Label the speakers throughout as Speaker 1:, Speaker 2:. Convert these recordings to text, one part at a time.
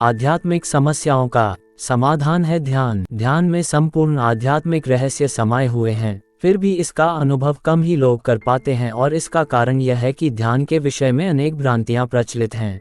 Speaker 1: आध्यात्मिक समस्याओं का समाधान है ध्यान। ध्यान में संपूर्ण आध्यात्मिक रहस्य समाये हुए हैं, फिर भी इसका अनुभव कम ही लोग कर पाते हैं और इसका कारण यह है कि ध्यान के विषय में अनेक भ्रांतियां प्रचलित हैं।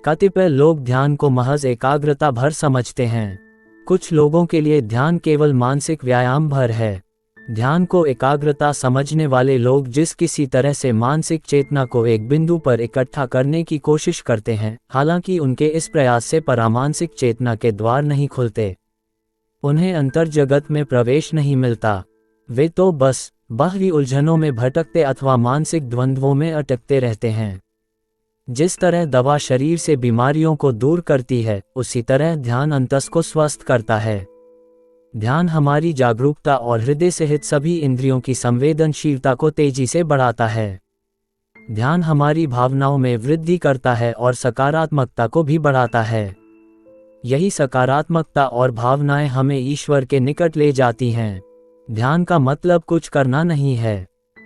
Speaker 1: कतिपय लोग ध्यान को महज एकाग्रता भर समझते हैं। कुछ लोगों के लिए ध्यान केवल मानसिक व्यायाम भर है। ध्यान को एकाग्रता समझने वाले लोग जिस किसी तरह से मानसिक चेतना को एक बिंदु पर इकट्ठा करने की कोशिश करते हैं, हालांकि उनके इस प्रयास से परामानसिक चेतना के द्वार नहीं खुलते, उन्हें अंतर जगत में प्रवेश नहीं मिलता। वे तो बस बाहरी उलझनों में भटकते अथवा मानसिक द्वंद्वों में अटकते रहते हैं। जिस तरह दवा शरीर से बीमारियों को दूर करती है, उसी तरह ध्यान अंतस को स्वस्थ करता है। ध्यान हमारी जागरूकता और हृदय सहित सभी इंद्रियों की संवेदनशीलता को तेजी से बढ़ाता है। ध्यान हमारी भावनाओं में वृद्धि करता है और सकारात्मकता को भी बढ़ाता है। यही सकारात्मकता और भावनाएं हमें ईश्वर के निकट ले जाती हैं। ध्यान का मतलब कुछ करना नहीं है।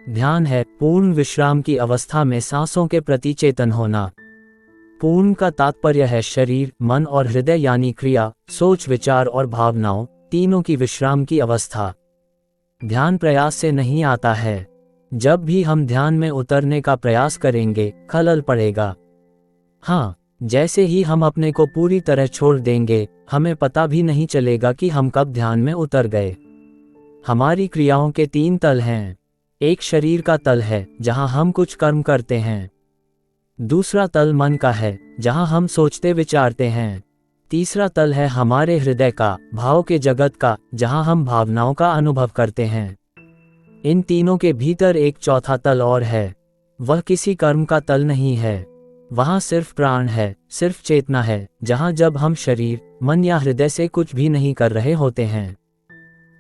Speaker 1: ध्यान है पूर्ण विश्राम की अवस्था में सांसों के प्रति चेतन होना। पूर्ण का तात्पर्य है शरीर, मन और हृदय यानी क्रिया, सोच, विचार और भावनाओं तीनों की विश्राम की अवस्था। ध्यान प्रयास से नहीं आता है। जब भी हम ध्यान में उतरने का प्रयास करेंगे, खलल पड़ेगा। हाँ, जैसे ही हम अपने को पूरी तरह छोड़ देंगे, हमें पता भी नहीं चलेगा कि हम कब ध्यान में उतर गए। हमारी क्रियाओं के 3 तल हैं। एक शरीर का तल है, जहां हम कुछ कर्म करते हैं। दूसरा तल मन का है, जहां हम सोचते विचारते हैं। तीसरा तल है हमारे हृदय का, भाव के जगत का, जहां हम भावनाओं का अनुभव करते हैं। इन तीनों के भीतर एक चौथा तल और है। वह किसी कर्म का तल नहीं है। वहां सिर्फ प्राण है, सिर्फ चेतना है, जहां जब हम शरीर, मन या हृदय से कुछ भी नहीं कर रहे होते हैं।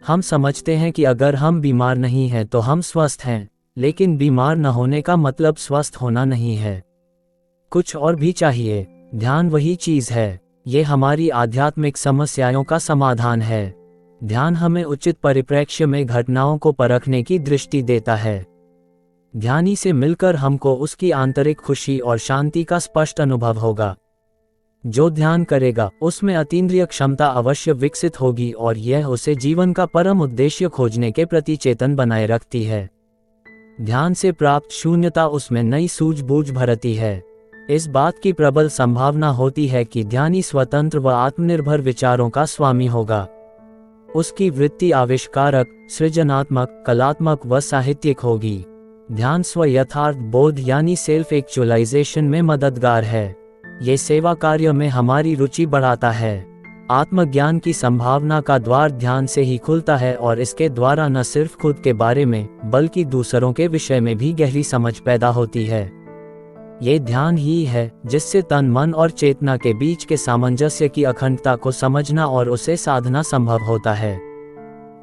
Speaker 1: हम समझते हैं कि अगर हम बीमार नहीं हैं तो हम स्वस्थ हैं, लेकिन बीमार न होने का मतलब स्वस्थ होना नहीं है। कुछ और भी चाहिए। ध्यान वही चीज है। ये हमारी आध्यात्मिक समस्याओं का समाधान है। ध्यान हमें उचित परिप्रेक्ष्य में घटनाओं को परखने की दृष्टि देता है। ध्यानी से मिलकर हमको उसकी आंतरिक खुशी और शांति का स्पष्ट अनुभव होगा। जो ध्यान करेगा उसमें अतीन्द्रिय क्षमता अवश्य विकसित होगी और यह उसे जीवन का परम उद्देश्य खोजने के प्रति चेतन बनाए रखती है। ध्यान से प्राप्त शून्यता उसमें नई सूझबूझ भरती है। इस बात की प्रबल संभावना होती है कि ध्यानी स्वतंत्र व आत्मनिर्भर विचारों का स्वामी होगा। उसकी वृत्ति आविष्कारक, सृजनात्मक, कलात्मक व साहित्यिक होगी। ध्यान स्व यथार्थ बोध यानी सेल्फ एक्चुअलाइजेशन में मददगार है। ये सेवा कार्य में हमारी रुचि बढ़ाता है। आत्मज्ञान की संभावना का द्वार ध्यान से ही खुलता है और इसके द्वारा न सिर्फ खुद के बारे में बल्कि दूसरों के विषय में भी गहरी समझ पैदा होती है। ये ध्यान ही है जिससे तन, मन और चेतना के बीच के सामंजस्य की अखंडता को समझना और उसे साधना संभव होता है।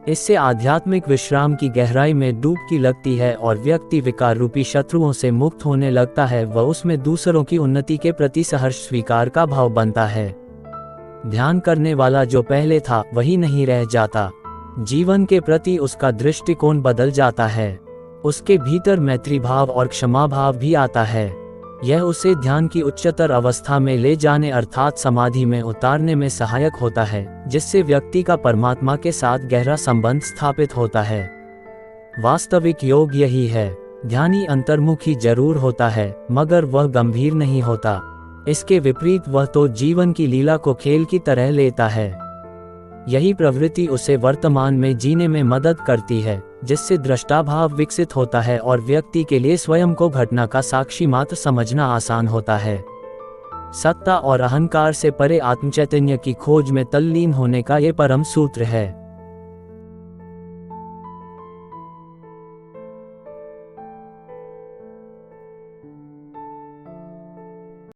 Speaker 1: इससे आध्यात्मिक विश्राम की गहराई में डुबकी लगती है और व्यक्ति विकार रूपी शत्रुओं से मुक्त होने लगता है व उसमें दूसरों की उन्नति के प्रति सहर्ष स्वीकार का भाव बनता है। ध्यान करने वाला जो पहले था वही नहीं रह जाता। जीवन के प्रति उसका दृष्टिकोण बदल जाता है। उसके भीतर मैत्री भाव और क्षमा भाव भी आता है। यह उसे ध्यान की उच्चतर अवस्था में ले जाने अर्थात समाधि में उतारने में सहायक होता है, जिससे व्यक्ति का परमात्मा के साथ गहरा संबंध स्थापित होता है। वास्तविक योग यही है। ध्यानी अंतर्मुखी जरूर होता है, मगर वह गंभीर नहीं होता। इसके विपरीत वह तो जीवन की लीला को खेल की तरह लेता है। यही प्रवृत्ति उसे वर्तमान में जीने में मदद करती है, जिससे दृष्टाभाव विकसित होता है और व्यक्ति के लिए स्वयं को घटना का साक्षी मात्र समझना आसान होता है। सत्ता और अहंकार से परे आत्मचैतन्य की खोज में तल्लीन होने का ये परम सूत्र है।